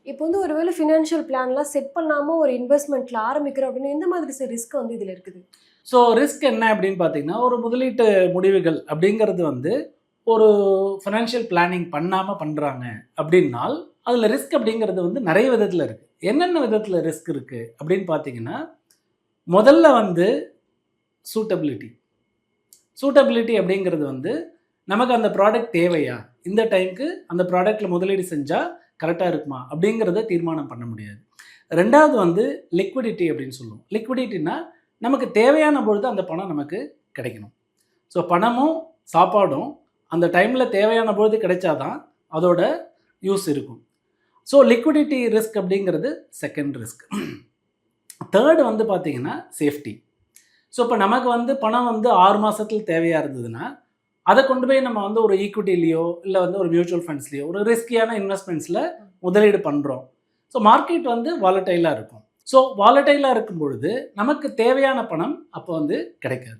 இப்போ வந்து ஒருவேளை ஃபினான்ஷியல் பிளான்லாம் செட் பண்ணாம ஒரு இன்வெஸ்ட்மெண்ட்ல ஆரம்பிக்கிறோம் அப்படின்னா எந்த மாதிரி சார் ரிஸ்க் வந்து இதுல இருக்குது? ஸோ ரிஸ்க் என்ன அப்படின்னு பார்த்தீங்கன்னா, ஒரு முதலீட்டு முடிவுகள் அப்படிங்கிறது வந்து ஒரு ஃபினான்ஷியல் பிளானிங் பண்ணாமல் பண்ணுறாங்க அப்படின்னால், அதில் ரிஸ்க் அப்படிங்கிறது வந்து நிறைய விதத்தில் இருக்குது. என்னென்ன விதத்தில் ரிஸ்க் இருக்குது அப்படின்னு பார்த்தீங்கன்னா, முதல்ல வந்து சூட்டபிலிட்டி. சூட்டபிலிட்டி அப்படிங்கிறது வந்து நமக்கு அந்த ப்ராடக்ட் தேவையா, இந்த டைமுக்கு அந்த ப்ராடக்ட்டில் முதலீடு செஞ்சால் கரெக்டாக இருக்குமா அப்படிங்கிறத தீர்மானம் பண்ண முடியாது. ரெண்டாவது வந்து லிக்விடிட்டி அப்படின்னு சொல்லுவோம். லிக்விடிட்டினா நமக்கு தேவையான பொழுது அந்த பணம் நமக்கு கிடைக்கணும். ஸோ பணமும் சாப்பாடும் அந்த டைமில் தேவையான பொழுது கிடைச்சாதான் அதோட யூஸ் இருக்கும். ஸோ லிக்விடிட்டி ரிஸ்க் அப்படிங்கிறது செகண்ட் ரிஸ்க். தேர்டு வந்து பார்த்தீங்கன்னா சேஃப்டி. ஸோ இப்போ நமக்கு வந்து பணம் வந்து 6 மாதத்தில் தேவையாக இருந்ததுன்னா, அதை கொண்டு போய் நம்ம வந்து ஒரு ஈக்விட்டிலேயோ இல்லை வந்து ஒரு மியூச்சுவல் ஃபண்ட்ஸ்லேயோ ஒரு ரிஸ்கியான இன்வெஸ்ட்மெண்ட்ஸில் முதலீடு பண்ணுறோம். ஸோ மார்க்கெட் வந்து வாலட்டைலாக இருக்கும். ஸோ வாலட்டைலாக இருக்கும் பொழுது நமக்கு தேவையான பணம் அப்போ வந்து கிடைக்காது.